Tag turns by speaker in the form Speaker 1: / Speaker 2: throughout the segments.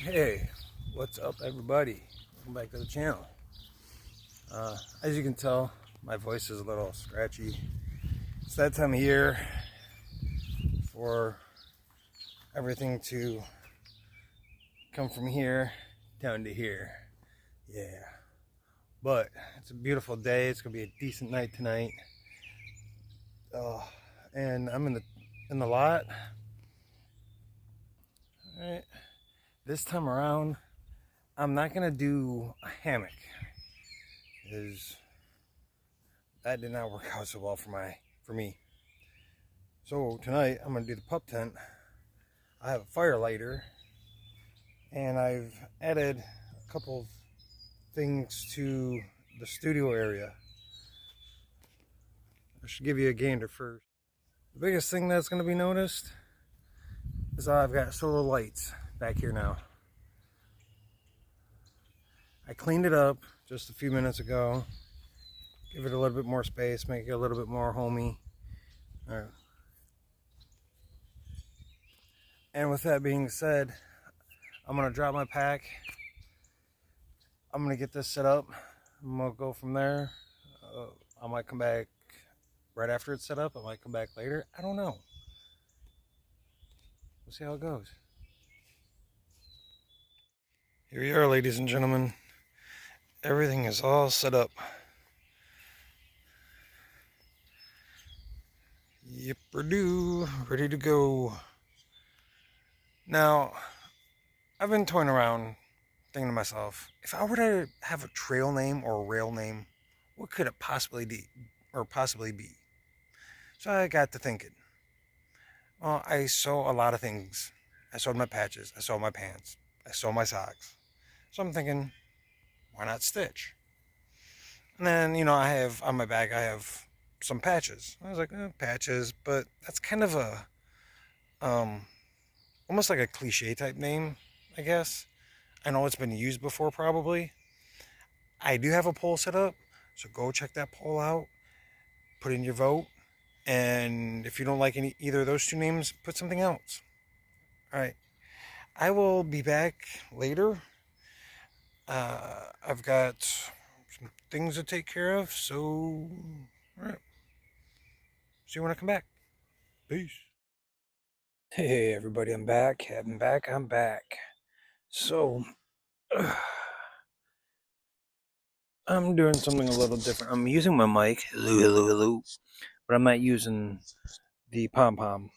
Speaker 1: Hey, what's up everybody? Welcome back to the channel. As you can tell, my voice is a little scratchy. It's that time of year for everything to come from here down to here. Yeah, but it's a beautiful day. It's gonna be a decent night tonight. And I'm in the lot. All right. This time around, I'm not gonna do a hammock, because that did not work out so well for me. So tonight I'm gonna do the pup tent. I have a fire lighter, and I've added a couple things to the studio area. I should give you a gander first. The biggest thing that's gonna be noticed is I've got solar lights back here now. I cleaned it up just a few minutes ago. Give it a little bit more space, make it a little bit more homey. All right. And with that being said, I'm gonna drop my pack. I'm gonna get this set up. I'm gonna go from there. I might come back right after it's set up. I might come back later. I don't know. We'll see how it goes. Here we are, ladies and gentlemen. Everything is all set up. Yipper-doo, ready to go. Now, I've been toying around, thinking to myself, if I were to have a trail name or a rail name, what could it possibly be? So I got to thinking. Well, I sew a lot of things. I sewed my patches, I sewed my pants, I sew my socks. So I'm thinking, why not stitch? And then, I have on my bag, I have some patches. I was like, patches, but that's kind of a, almost like a cliche type name, I guess. I know it's been used before, probably. I do have a poll set up, so go check that poll out. Put in your vote, and if you don't like either of those two names, put something else. All right, I will be back later. I've got some things to take care of, so all right. See you when I come back. Peace. Hey everybody, I'm back. I'm back. So I'm doing something a little different. I'm using my mic, hello, but I'm not using the pom-pom.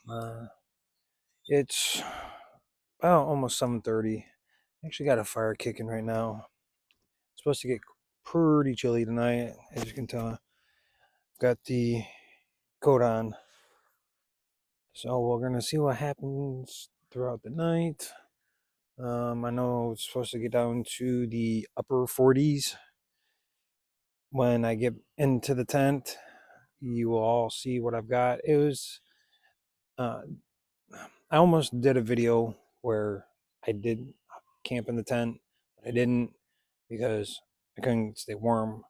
Speaker 1: It's about almost 7:30. Actually got a fire kicking right now. It's supposed to get pretty chilly tonight, as you can tell. Got the coat on. So we're gonna see what happens throughout the night. I know it's supposed to get down to the upper 40s. When I get into the tent, you will all see what I've got. It was, I almost did a video where I did camp in the tent, but I didn't because I couldn't stay warm.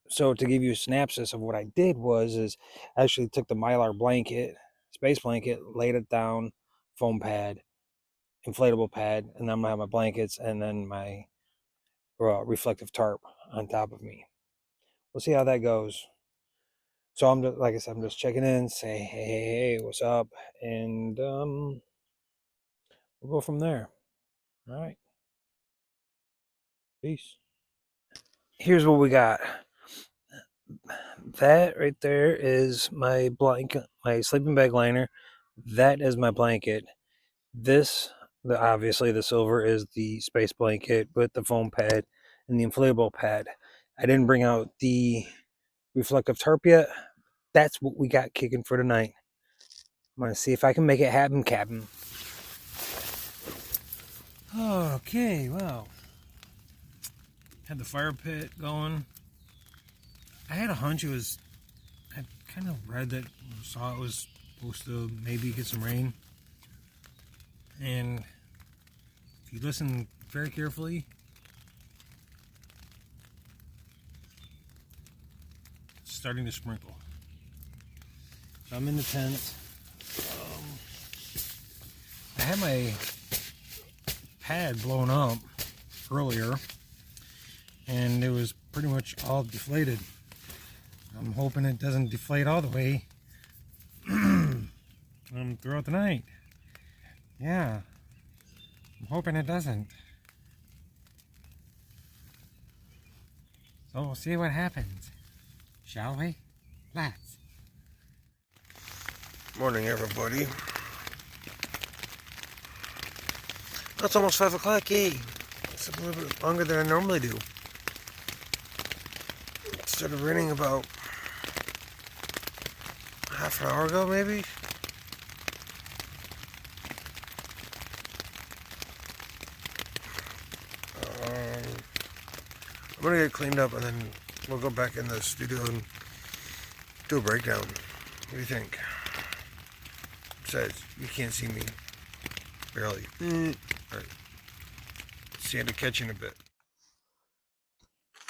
Speaker 1: So to give you a synopsis of what I did is I actually took the Mylar blanket, space blanket, laid it down, foam pad, inflatable pad, and then I'm gonna have my blankets and then my reflective tarp on top of me. We'll see how that goes. So I'm just, like I said, I'm just checking in, say hey, what's up, and we'll go from there. All right, peace. Here's what we got. That right there is my blanket, my sleeping bag liner. That is my blanket. This, obviously the silver, is the space blanket with the foam pad and the inflatable pad. I didn't bring out the reflective tarp yet. That's what we got kicking for tonight. I'm gonna see if I can make it happen, Captain. Okay, wow. Had the fire pit going. I had a hunch I kind of read that, saw it was supposed to maybe get some rain. And if you listen very carefully, it's starting to sprinkle. I'm in the tent. I have my pad blown up earlier, and it was pretty much all deflated. I'm hoping it doesn't deflate all the way throughout the night. Yeah, I'm hoping it doesn't. So we'll see what happens, shall we? Let's. Morning, everybody. It's almost 5 o'clock, yay. It's a little bit longer than I normally do. It started raining about half an hour ago, maybe. I'm gonna get cleaned up and then we'll go back in the studio and do a breakdown. What do you think? Besides, you can't see me. Barely. Alright. See you to catch you in a bit.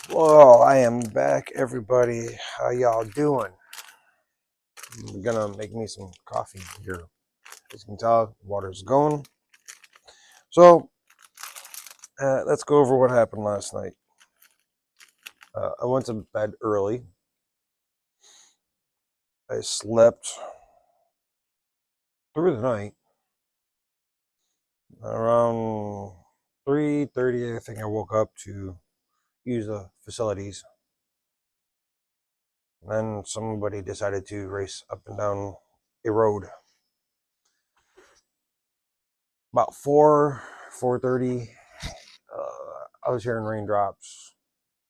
Speaker 1: Well, I am back, everybody. How y'all doing? I'm gonna make me some coffee here. As you can tell, water's going. So, let's go over what happened last night. I went to bed early. I slept through the night. Around 3:30, I think I woke up to use the facilities. And then somebody decided to race up and down a road. About 4:30, I was hearing raindrops.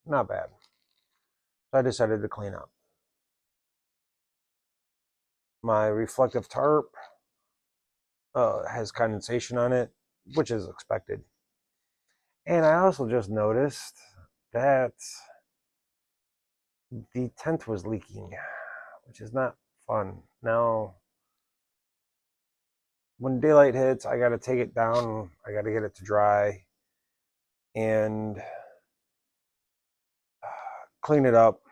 Speaker 1: Not bad. So I decided to clean up. My reflective tarp has condensation on it, which is expected. And I also just noticed that the tent was leaking, which is not fun. Now, when daylight hits, I got to take it down. I got to get it to dry and clean it up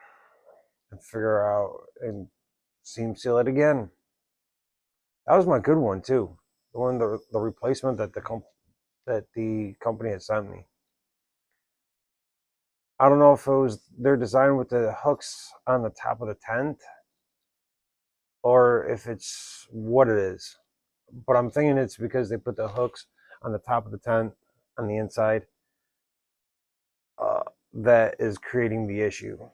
Speaker 1: and figure out and seam seal it again. That was my good one too. The replacement that the company had sent me. I don't know if it was their design with the hooks on the top of the tent or if it's what it is. But I'm thinking it's because they put the hooks on the top of the tent on the inside that is creating the issue.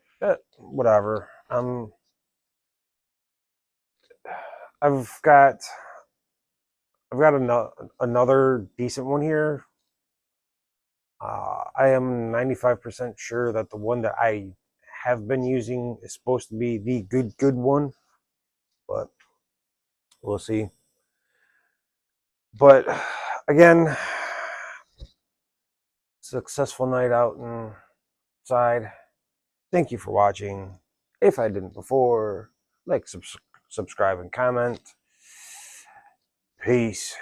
Speaker 1: Whatever. I've got another decent one here. I am 95% sure that the one that I have been using is supposed to be the good one, but we'll see. But again, successful night out inside. Thank you for watching. If I didn't before, like, subscribe, and comment. Peace.